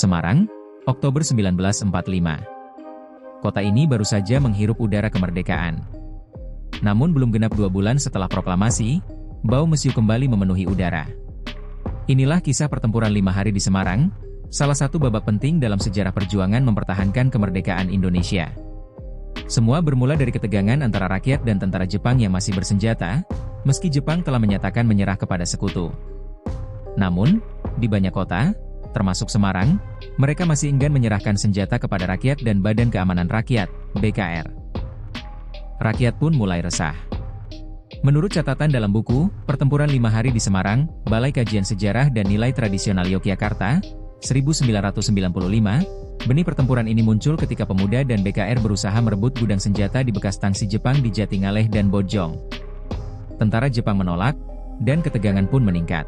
Semarang, Oktober 1945. Kota ini baru saja menghirup udara kemerdekaan. Namun belum genap 2 bulan setelah proklamasi, bau mesiu kembali memenuhi udara. Inilah kisah pertempuran 5 hari di Semarang, salah satu babak penting dalam sejarah perjuangan mempertahankan kemerdekaan Indonesia. Semua bermula dari ketegangan antara rakyat dan tentara Jepang yang masih bersenjata, meski Jepang telah menyatakan menyerah kepada sekutu. Namun, di banyak kota, termasuk Semarang, mereka masih enggan menyerahkan senjata kepada rakyat dan Badan Keamanan Rakyat, BKR. Rakyat pun mulai resah. Menurut catatan dalam buku, Pertempuran 5 Hari di Semarang, Balai Kajian Sejarah dan Nilai Tradisional Yogyakarta, 1995, benih pertempuran ini muncul ketika pemuda dan BKR berusaha merebut gudang senjata di bekas tangsi Jepang di Jatingaleh dan Bojong. Tentara Jepang menolak, dan ketegangan pun meningkat.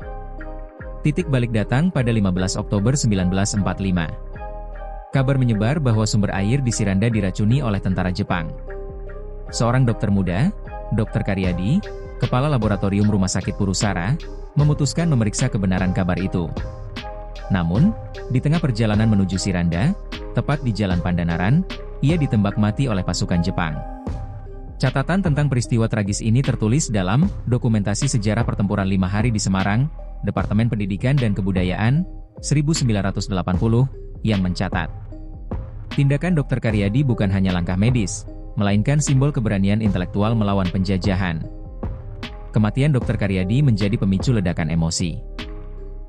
Titik balik datang pada 15 Oktober 1945. Kabar menyebar bahwa sumber air di Siranda diracuni oleh tentara Jepang. Seorang dokter muda, Dr. Karyadi, kepala laboratorium Rumah Sakit Purusara, memutuskan memeriksa kebenaran kabar itu. Namun, di tengah perjalanan menuju Siranda, tepat di Jalan Pandanaran, ia ditembak mati oleh pasukan Jepang. Catatan tentang peristiwa tragis ini tertulis dalam Dokumentasi Sejarah Pertempuran 5 Hari di Semarang, Departemen Pendidikan dan Kebudayaan, 1980, yang mencatat. Tindakan Dr. Karyadi bukan hanya langkah medis, melainkan simbol keberanian intelektual melawan penjajahan. Kematian Dr. Karyadi menjadi pemicu ledakan emosi.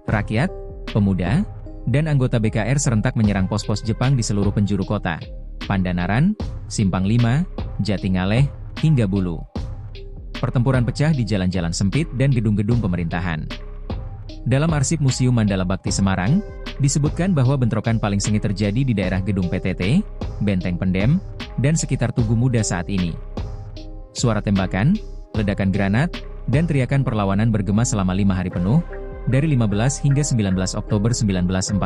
Rakyat, pemuda, dan anggota BKR serentak menyerang pos-pos Jepang di seluruh penjuru kota, Pandanaran, Simpang 5, Jatingaleh, hingga Bulu. Pertempuran pecah di jalan-jalan sempit dan gedung-gedung pemerintahan. Dalam arsip Museum Mandala Bakti Semarang, disebutkan bahwa bentrokan paling sengit terjadi di daerah Gedung PTT, Benteng Pendem, dan sekitar Tugu Muda saat ini. Suara tembakan, ledakan granat, dan teriakan perlawanan bergema selama 5 hari penuh, dari 15 hingga 19 Oktober 1945.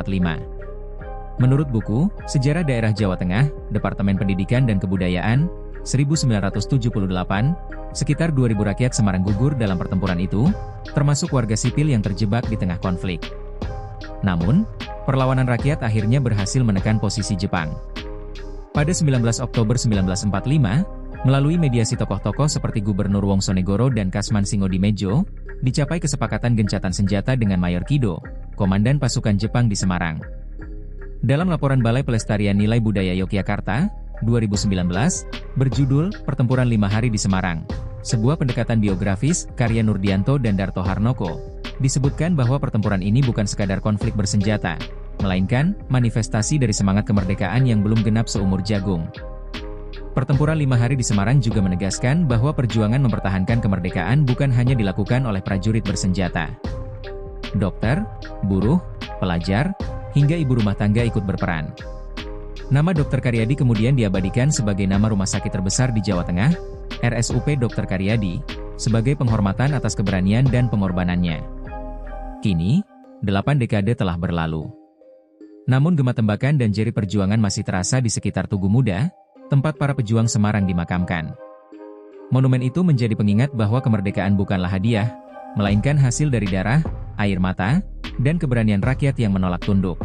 Menurut buku, Sejarah Daerah Jawa Tengah, Departemen Pendidikan dan Kebudayaan, 1978, sekitar 2.000 rakyat Semarang gugur dalam pertempuran itu, termasuk warga sipil yang terjebak di tengah konflik. Namun, perlawanan rakyat akhirnya berhasil menekan posisi Jepang. Pada 19 Oktober 1945, melalui mediasi tokoh-tokoh seperti Gubernur Wongsonegoro dan Kasman Singodimedjo, dicapai kesepakatan gencatan senjata dengan Mayor Kido, komandan pasukan Jepang di Semarang. Dalam laporan Balai Pelestarian Nilai Budaya Yogyakarta, 2019, berjudul Pertempuran 5 Hari di Semarang, sebuah pendekatan biografis, karya Nurdianto dan Darto Harnoko, disebutkan bahwa pertempuran ini bukan sekadar konflik bersenjata, melainkan manifestasi dari semangat kemerdekaan yang belum genap seumur jagung. Pertempuran 5 Hari di Semarang juga menegaskan bahwa perjuangan mempertahankan kemerdekaan bukan hanya dilakukan oleh prajurit bersenjata. Dokter, buruh, pelajar, hingga ibu rumah tangga ikut berperan. Nama Dr. Karyadi kemudian diabadikan sebagai nama rumah sakit terbesar di Jawa Tengah, RSUP Dr. Karyadi, sebagai penghormatan atas keberanian dan pengorbanannya. Kini, 8 dekade telah berlalu. Namun gema tembakan dan jeri perjuangan masih terasa di sekitar Tugu Muda, tempat para pejuang Semarang dimakamkan. Monumen itu menjadi pengingat bahwa kemerdekaan bukanlah hadiah, melainkan hasil dari darah, air mata, dan keberanian rakyat yang menolak tunduk.